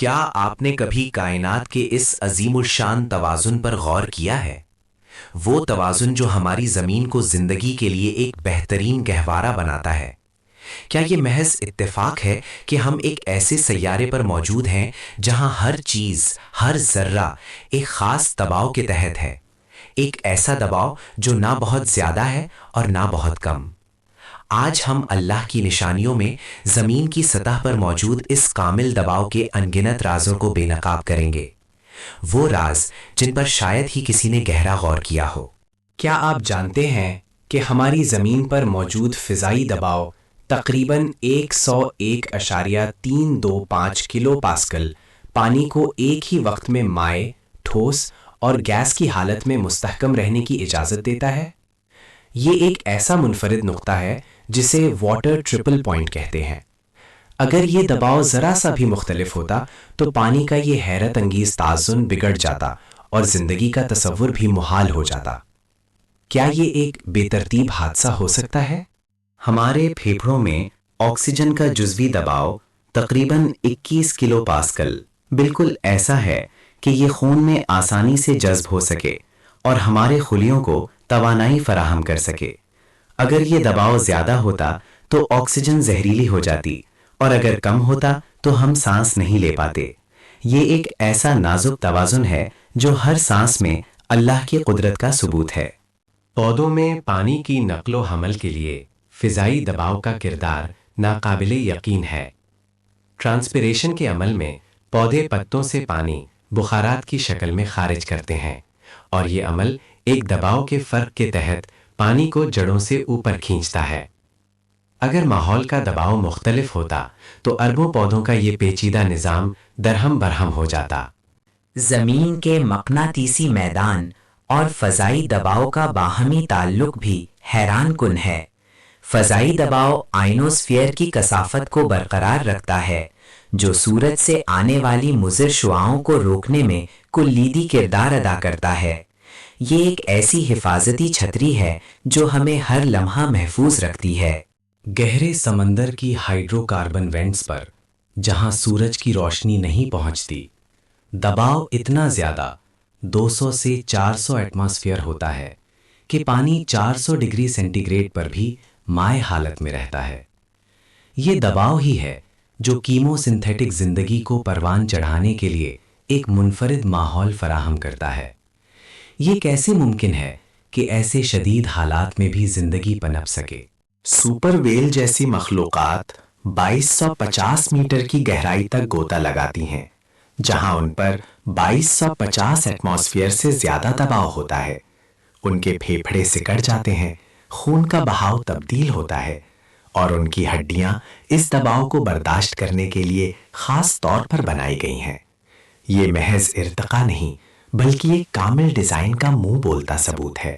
کیا آپ نے کبھی کائنات کے اس عظیم الشان توازن پر غور کیا ہے؟ وہ توازن جو ہماری زمین کو زندگی کے لیے ایک بہترین گہوارہ بناتا ہے۔ کیا یہ محض اتفاق ہے کہ ہم ایک ایسے سیارے پر موجود ہیں جہاں ہر چیز، ہر ذرہ ایک خاص دباؤ کے تحت ہے؟ ایک ایسا دباؤ جو نہ بہت زیادہ ہے اور نہ بہت کم۔ آج ہم اللہ کی نشانیوں میں زمین کی سطح پر موجود اس کامل دباؤ کے انگنت رازوں کو بے نقاب کریں گے، وہ راز جن پر شاید ہی کسی نے گہرا غور کیا ہو۔ کیا آپ جانتے ہیں کہ ہماری زمین پر موجود فضائی دباؤ تقریباً 101.325 کلو پاسکل پانی کو ایک ہی وقت میں مائع، ٹھوس اور گیس کی حالت میں مستحکم رہنے کی اجازت دیتا ہے؟ یہ ایک ایسا منفرد نقطہ ہے جسے واٹر ٹرپل پوائنٹ کہتے ہیں۔ اگر یہ دباؤ ذرا سا بھی مختلف ہوتا تو پانی کا یہ حیرت انگیز توازن بگڑ جاتا اور زندگی کا تصور بھی محال ہو جاتا۔ کیا یہ ایک بے ترتیب حادثہ ہو سکتا ہے؟ ہمارے پھیپھڑوں میں آکسیجن کا جزوی دباؤ تقریباً 21 کلو پاسکل بالکل ایسا ہے کہ یہ خون میں آسانی سے جذب ہو سکے اور ہمارے خلیوں کو توانائی فراہم کر سکے۔ اگر یہ دباؤ زیادہ ہوتا تو آکسیجن زہریلی ہو جاتی اور اگر کم ہوتا تو ہم سانس نہیں لے پاتے۔ یہ ایک ایسا نازک توازن ہے جو ہر سانس میں اللہ کی قدرت کا ثبوت ہے۔ پودوں میں پانی کی نقل و حمل کے لیے فضائی دباؤ کا کردار ناقابل یقین ہے۔ ٹرانسپیریشن کے عمل میں پودے پتوں سے پانی بخارات کی شکل میں خارج کرتے ہیں اور یہ عمل ایک دباؤ کے فرق کے تحت پانی کو جڑوں سے اوپر کھینچتا ہے۔ اگر ماحول کا دباؤ مختلف ہوتا تو اربوں پودوں کا یہ پیچیدہ نظام درہم برہم ہو جاتا۔ زمین کے مقناطیسی میدان اور فضائی دباؤ کا باہمی تعلق بھی حیران کن ہے۔ فضائی دباؤ آئنوسفیئر کی کثافت کو برقرار رکھتا ہے، جو سورج سے آنے والی مضر شعاؤں کو روکنے میں کلیدی کردار ادا کرتا ہے۔ یہ ایک ایسی حفاظتی چھتری ہے جو ہمیں ہر لمحہ محفوظ رکھتی ہے۔ گہرے سمندر کی ہائیڈرو کاربن وینٹس پر جہاں سورج کی روشنی نہیں پہنچتی، دباؤ اتنا زیادہ 200 سے 400 ایٹماسفیئر ہوتا ہے کہ پانی 400 ڈگری سینٹی گریڈ پر بھی مائع حالت میں رہتا ہے۔ یہ دباؤ ہی ہے جو کیمو سنتھیٹک زندگی کو پروان چڑھانے کے لیے ایک منفرد ماحول فراہم کرتا ہے۔ یہ کیسے ممکن ہے کہ ایسے شدید حالات میں بھی زندگی پنپ سکے؟ سپر ویل جیسی مخلوقات 2250 میٹر کی گہرائی تک غوطہ لگاتی ہیں، جہاں ان پر 2250 ایٹماسفیئر سے زیادہ دباؤ ہوتا ہے۔ ان کے پھیپھڑے سکڑ جاتے ہیں، خون کا بہاؤ تبدیل ہوتا ہے اور ان کی ہڈیاں اس دباؤ کو برداشت کرنے کے لیے خاص طور پر بنائی گئی ہیں۔ یہ محض ارتقا نہیں بلکہ ایک کامل ڈیزائن کا منہ بولتا ثبوت ہے۔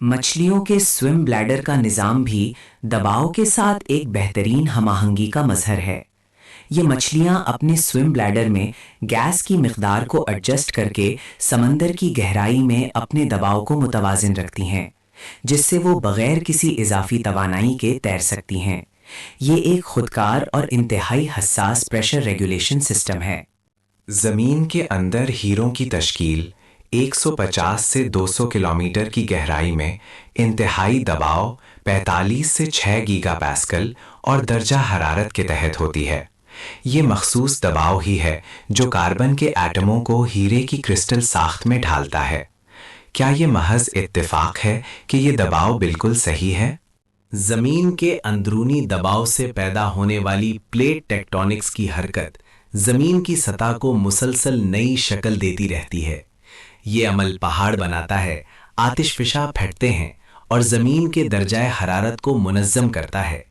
مچھلیوں کے سوئم بلیڈر کا نظام بھی دباؤ کے ساتھ ایک بہترین ہم آہنگی کا مظہر ہے۔ یہ مچھلیاں اپنے سوئم بلیڈر میں گیس کی مقدار کو ایڈجسٹ کر کے سمندر کی گہرائی میں اپنے دباؤ کو متوازن رکھتی ہیں، جس سے وہ بغیر کسی اضافی توانائی کے تیر سکتی ہیں۔ یہ ایک خودکار اور انتہائی حساس پریشر ریگولیشن سسٹم ہے۔ زمین کے اندر ہیروں کی تشکیل 150 سے 200 کلومیٹر کی گہرائی میں انتہائی دباؤ 45 سے 6 گیگا پاسکل اور درجہ حرارت کے تحت ہوتی ہے۔ یہ مخصوص دباؤ ہی ہے جو کاربن کے ایٹموں کو ہیرے کی کرسٹل ساخت میں ڈھالتا ہے۔ کیا یہ محض اتفاق ہے کہ یہ دباؤ بالکل صحیح ہے؟ زمین کے اندرونی دباؤ سے پیدا ہونے والی پلیٹ ٹیکٹونکس کی حرکت زمین کی سطح کو مسلسل نئی شکل دیتی رہتی ہے۔ یہ عمل پہاڑ بناتا ہے، آتش فشاں پھٹتے ہیں اور زمین کے درجہ حرارت کو منظم کرتا ہے۔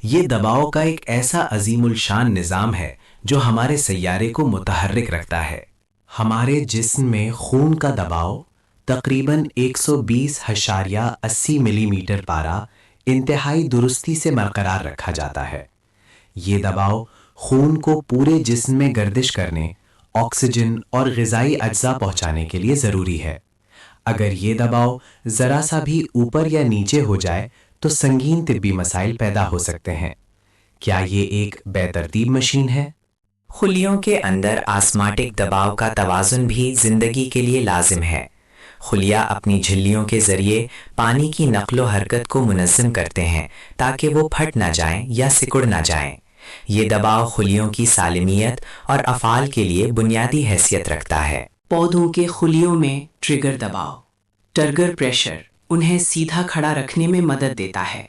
یہ دباؤ کا ایک ایسا عظیم الشان نظام ہے جو ہمارے سیارے کو متحرک رکھتا ہے۔ ہمارے جسم میں خون کا دباؤ تقریباً 120.80 ملی میٹر پارا انتہائی درستی سے برقرار رکھا جاتا ہے۔ یہ دباؤ خون کو پورے جسم میں گردش کرنے، آکسیجن اور غذائی اجزاء پہنچانے کے لیے ضروری ہے۔ اگر یہ دباؤ ذرا سا بھی اوپر یا نیچے ہو جائے تو سنگین طبی مسائل پیدا ہو سکتے ہیں۔ کیا یہ ایک بے ترتیب مشین ہے؟ خلیوں کے اندر آسماٹک دباؤ کا توازن بھی زندگی کے لیے لازم ہے۔ خلیہ اپنی جھلیوں کے ذریعے پانی کی نقل و حرکت کو منظم کرتے ہیں تاکہ وہ پھٹ نہ جائیں یا سکڑ نہ جائیں۔ یہ دباؤ خلیوں کی سالمیت اور افعال کے لیے بنیادی حیثیت رکھتا ہے۔ پودوں کے خلیوں میں ٹریگر دباؤ، ٹرگر پریشر انہیں سیدھا کھڑا رکھنے میں مدد دیتا ہے۔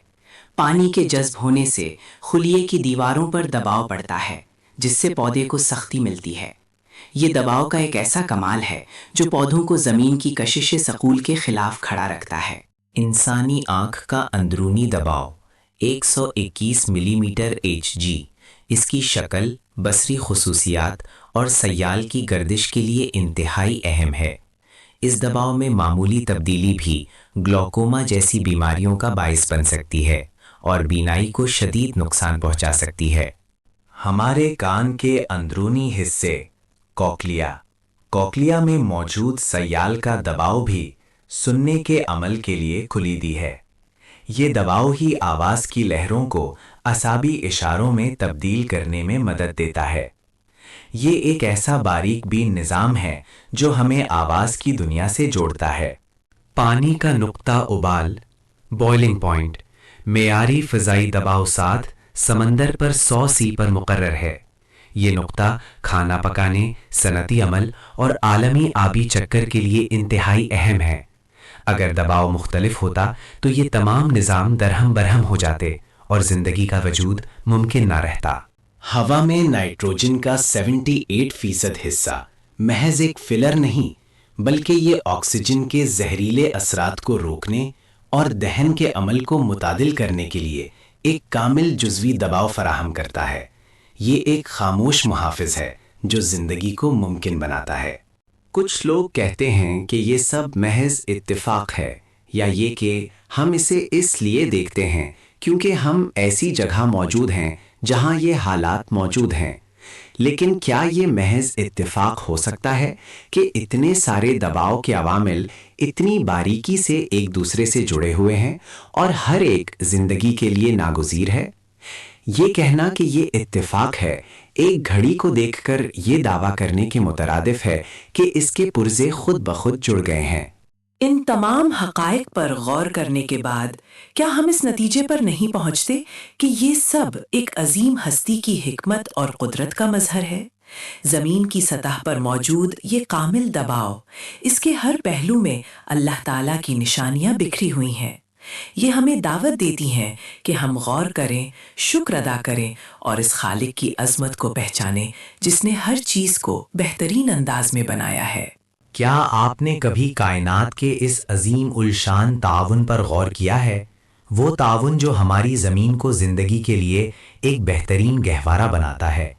پانی کے جذب ہونے سے خلیے کی دیواروں پر دباؤ پڑتا ہے جس سے پودے کو سختی ملتی ہے۔ یہ دباؤ کا ایک ایسا کمال ہے جو پودوں کو زمین کی کشش ثقول کے خلاف کھڑا رکھتا ہے۔ انسانی آنکھ کا اندرونی دباؤ 121 ملی میٹر ایچ جی اس کی شکل، بصری خصوصیات اور سیال کی گردش کے لیے انتہائی اہم ہے۔ اس دباؤ میں معمولی تبدیلی بھی گلوکوما جیسی بیماریوں کا باعث بن سکتی ہے اور بینائی کو شدید نقصان پہنچا سکتی ہے۔ ہمارے کان کے اندرونی حصے کوکلیا میں موجود سیال کا دباؤ بھی سننے کے عمل کے لیے کلیدی ہے۔ یہ دباؤ ہی آواز کی لہروں کو اعصابی اشاروں میں تبدیل کرنے میں مدد دیتا ہے۔ یہ ایک ایسا باریک بین نظام ہے جو ہمیں آواز کی دنیا سے جوڑتا ہے۔ پانی کا نقطہ ابال بوائلنگ پوائنٹ معیاری فضائی دباؤ 7 سمندر پر 100 سی پر مقرر ہے۔ یہ نقطہ کھانا پکانے، صنعتی عمل اور عالمی آبی چکر کے لیے انتہائی اہم ہے۔ اگر دباؤ مختلف ہوتا تو یہ تمام نظام درہم برہم ہو جاتے اور زندگی کا وجود ممکن نہ رہتا۔ ہوا میں نائٹروجن کا 78% حصہ محض ایک فلر نہیں بلکہ یہ آکسیجن کے زہریلے اثرات کو روکنے اور دہن کے عمل کو متعادل کرنے کے لیے ایک کامل جزوی دباؤ فراہم کرتا ہے۔ یہ ایک خاموش محافظ ہے جو زندگی کو ممکن بناتا ہے۔ کچھ لوگ کہتے ہیں کہ یہ سب محض اتفاق ہے، یا یہ کہ ہم اسے اس لیے دیکھتے ہیں کیونکہ ہم ایسی جگہ موجود ہیں جہاں یہ حالات موجود ہیں۔ لیکن کیا یہ محض اتفاق ہو سکتا ہے کہ اتنے سارے دباؤ کے عوامل اتنی باریکی سے ایک دوسرے سے جڑے ہوئے ہیں اور ہر ایک زندگی کے لیے ناگزیر ہے؟ یہ کہنا کہ یہ اتفاق ہے ایک گھڑی کو دیکھ کر یہ دعویٰ کرنے کے مترادف ہے کہ اس کے پرزے خود بخود جڑ گئے ہیں۔ ان تمام حقائق پر غور کرنے کے بعد کیا ہم اس نتیجے پر نہیں پہنچتے کہ یہ سب ایک عظیم ہستی کی حکمت اور قدرت کا مظہر ہے؟ زمین کی سطح پر موجود یہ کامل دباؤ، اس کے ہر پہلو میں اللہ تعالیٰ کی نشانیاں بکھری ہوئی ہیں۔ یہ ہمیں دعوت دیتی ہیں کہ ہم غور کریں، شکر ادا کریں اور اس خالق کی عظمت کو پہچانیں جس نے ہر چیز کو بہترین انداز میں بنایا ہے۔ کیا آپ نے کبھی کائنات کے اس عظیم الشان تعاون پر غور کیا ہے؟ وہ تعاون جو ہماری زمین کو زندگی کے لیے ایک بہترین گہوارہ بناتا ہے۔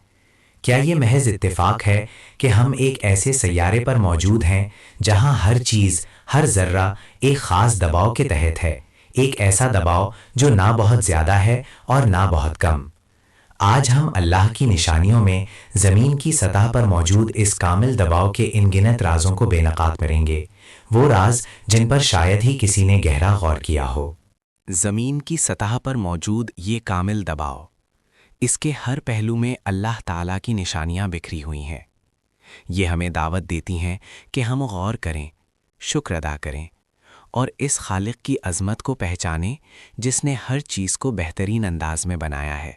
کیا یہ محض اتفاق ہے کہ ہم ایک ایسے سیارے پر موجود ہیں جہاں ہر چیز، ہر ذرہ ایک خاص دباؤ کے تحت ہے، ایک ایسا دباؤ جو نہ بہت زیادہ ہے اور نہ بہت کم؟ آج ہم اللہ کی نشانیوں میں زمین کی سطح پر موجود اس کامل دباؤ کے ان گنت رازوں کو بے نقاب کریں گے، وہ راز جن پر شاید ہی کسی نے گہرا غور کیا ہو۔ زمین کی سطح پر موجود یہ کامل دباؤ، اس کے ہر پہلو میں اللہ تعالیٰ کی نشانیاں بکھری ہوئی ہیں۔ یہ ہمیں دعوت دیتی ہیں کہ ہم غور کریں، شکر ادا کریں اور اس خالق کی عظمت کو پہچانیں جس نے ہر چیز کو بہترین انداز میں بنایا ہے۔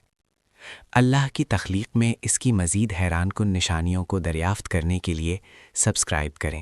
اللہ کی تخلیق میں اس کی مزید حیران کن نشانیوں کو دریافت کرنے کے لیے سبسکرائب کریں۔